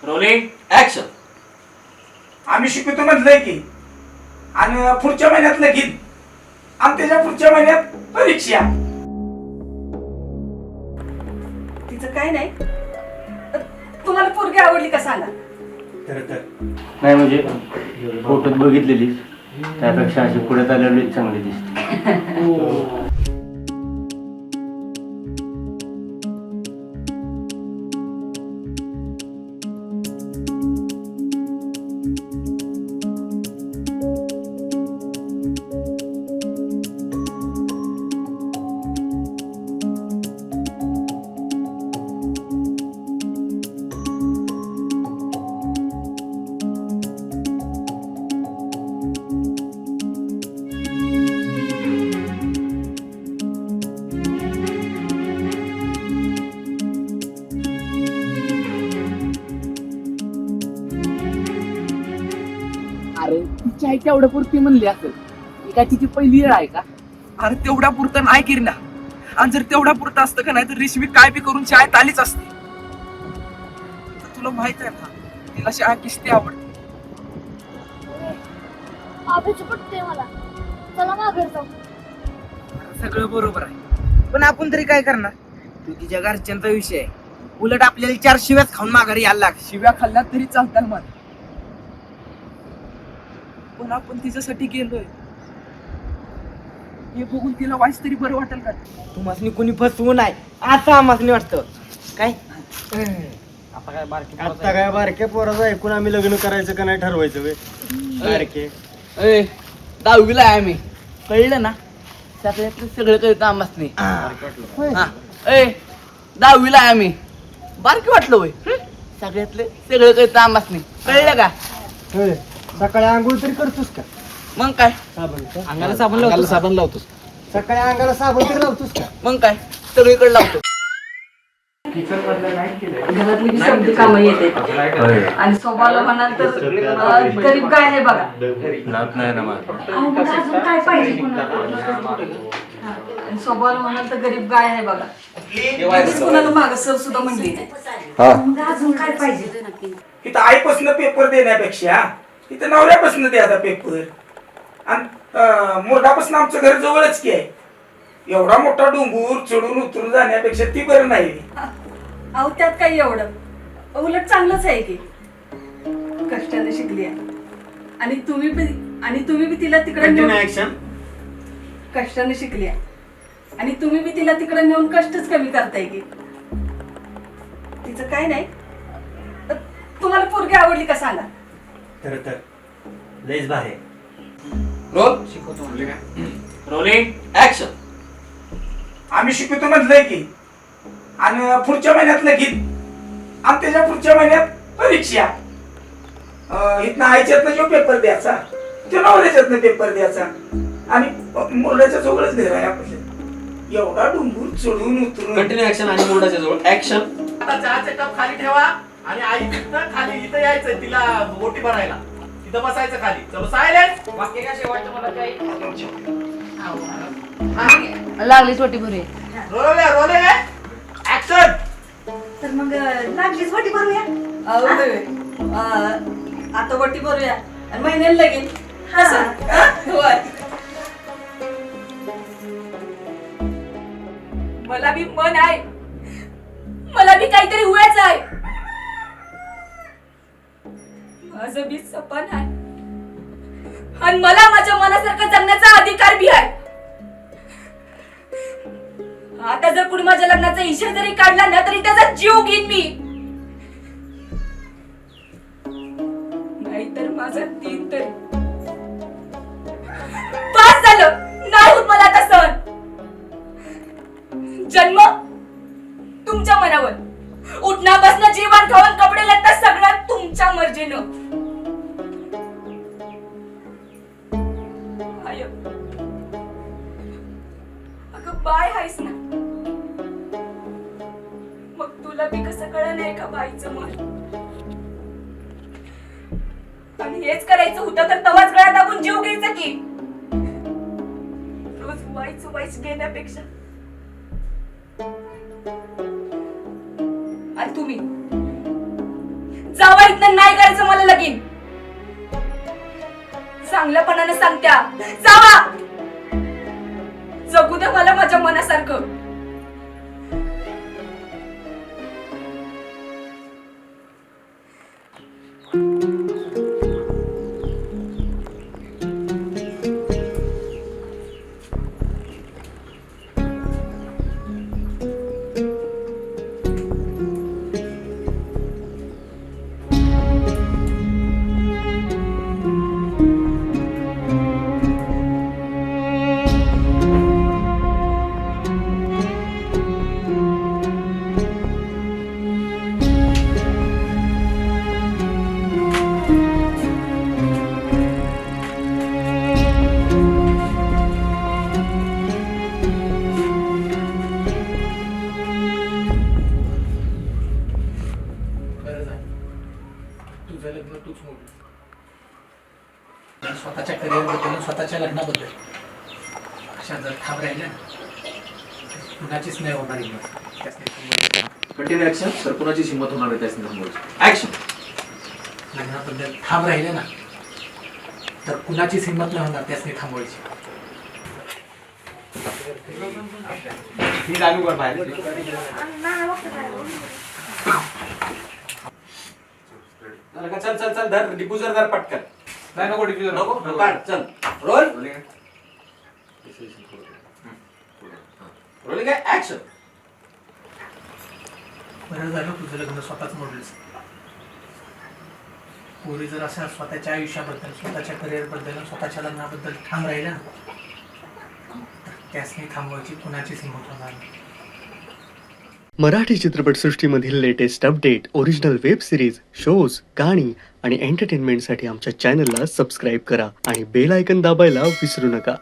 Rolling action. आम्ही शिकवतो म्हटलंय की, आणि पुढच्या महिन्यात लगीन आणि त्याच्या पुढच्या महिन्यात परीक्षा. तिचं काय नाही. तुम्हाला पोरगी आवडली का सांगा. नाही म्हणजे फोटोत बघितलेली त्यापेक्षा अशी पुढे आलेली चांगली दिसते. अरे तिची आई तेवढ्या पुरती म्हणली असेल. ही काय तिची पहिली वेळ आहे का? अरे तेवढ्या पुरतं नाही किरणा. आणि जर तेवढ्या पुरतं असतं का नाही तर रेशमी काय बी करून शाळेत आलीच असते. तर तुला माहित आहे ना तिला शाळा किस्ती आवडते. अभ्यास पटते मला. चला माघार जाऊ. सगळं बरोबर आहे पण आपण तरी काय करणार. तू तिच्या घरच्यांचा विषय आहे. उलट आपल्याला 4 शिव्याच खाऊन माघारी यायला लाग. शिव्या खाल्ल्या तरी चालतात मला. पण आपण तिच्यासाठी गेलोय हे बघून तिला वाईस तरी बरं वाटेल का. तुम्हाला कोणी फसवू नाही असं आम्हाला वाटतं काय. आता काय बारक्या पोराचं ऐकून आम्ही लग्न करायचं का नाही ठरवायचं वे बारके. 10वीला आहे आम्ही. कळलं ना. त्यातलं सगळं कळतं आम्हाला. 10वीला आहे आम्ही. बारकी वाटलं होय. सगळ्यातलं सगळं कळतं आम्हाला. कळलं का. सकाळी आंघोळ तरी करतोस का. मग काय. अंगाला साबण लावतोस. सकाळी अंगाला साबण तरी लावतोस का. मग काय सगळीकडे लावतो. घरातली जी समधी कामं येते आणि स्वभावाला म्हणाल तर गरीब काय आहे बघा. लावत नाही ना मला. अहो, मग अजून काय पाहिजे कुणाला. हा, आणि स्वभावाला म्हणाल तर गरीब गाय आहे बघा. कधीच कुणाला मागं सर सुद्धा म्हणली नाही. मग अजून काय पाहिजे. इथं आईपासून पेपर देण्यापेक्षा इथं नवऱ्यापासून द्यायचा पेपर. आणि मुरडापासून आमचं घर जवळच की आहे. एवढा मोठा डोंगूर चढून उतरून जाण्यापेक्षा ती बरं नाही. अहो त्यात काही एवढं. उलट चांगलंच आहे की कष्टाने शिकली आहे. आणि तुम्ही बी तिला तिकडे नेऊन कष्टाने शिकली आहे. आणि तुम्ही बी तिला तिकडे नेऊन कष्टच कमी करताय की. तिचं काय नाही. तुम्हाला पोरगी आवडली का सांगा. तर लयच भारी. Role rolling action. आम्ही शिकवतो म्हटलंय की, आणि पुढच्या महिन्यात लगीन आणि त्याच्या पुढच्या महिन्यात परीक्षा. इथनं आईच्यातनं जो पेपर द्यायचा तो नवऱ्याच्यातनं पेपर द्यायचा. आणि मुरड्याच्या जवळच घर आहे आपल्या. एवढा डोंगूर चढून उतरून. कंटिन्यू ऍक्शन आणि मुरडाच्या जवळ ऍक्शन. आता चहाचे कप खाली ठेवा आणि आई तिथनं खाली इथं यायचं तिला मोठी भरायला. तिथं बसायचं खाली. चलो सायलेंट. वाक्य काय शेवटचं मला काही लागली छोटी भुरी. रोले ऍक्शन. तर मग लागलीच वटी भरूया. आता वटी भरूया आणि महिन्याला लगीन. मला बी मन आहे. मला बी काहीतरी व्हायचं आहे. माझं बी सपन आहे आणि मला माझ्या मनासारखं जगण्याचा अधिकार बी आहे. आता जर कुणी माझ्या लग्नाचा इशारा जरी काढला ना तरी त्याचा जीव घेईन मी. नाहीतर माझा दिन तरी पास झालं. नाही होत मला आता सहन. जन्म तुमच्या मनावर. उठणं बसणं जेवण खावण कपडे लागतात सगळं तुमच्या मर्जीनं. अगं बाय हायस ना. मग तुला बी कसं कळलं नाही का बाईचं मन. आणि हेच करायचं होतं तर तवाच गळा दाबून जीव घ्यायचा की. रोज वाईच घेण्यापेक्षा. आणि तुम्ही जावा इथनं, नाही करायचं मला लगीन. चांगल्यापणाने सांगत्या, जावा. जगू द्या मला माझ्या मनासारखं. बरं झालं. तुझं लग्न तूच मोडलं. स्वतःच्या करिअरबद्दल, स्वतःच्या लग्नाबद्दल अशा जर ठाम राहिल्या ना, कुणाचीच नाही होणार हिंमत. Continue action. सर कुणाची हिंमत होणार आहे त्याच थांबवायची. ऍक्शन. लग्नाबद्दल ठाम राहिले ना, तर कुणाचीच हिंमत नाही होणार त्याच थांबवायची. चल चल चल धर डिफ्युजर धर पटकन. नाही नको डिफ्युजर नको काढ. चल रोल. रोलिंग आहे. ऍक्शन. बरं झालं तुझं लग्न स्वतःच मोडलंस. पोरी जर अशा स्वतःच्या आयुष्याबद्दल, स्वतःच्या करिअरबद्दल, स्वतःच्या लग्नाबद्दल ठाम राहिल्या ना, तर त्यासनी थांबवायची कुणाचीच हिंमत होणार नाही. मराठी चित्रपटसृष्टीमधील latest update, original web series, shows, गाणी आणि एंटरटेनमेंटसाठी आमच्या चॅनलला सबस्क्राईब करा आणि बेल आयकॉन दाबायला विसरू नका.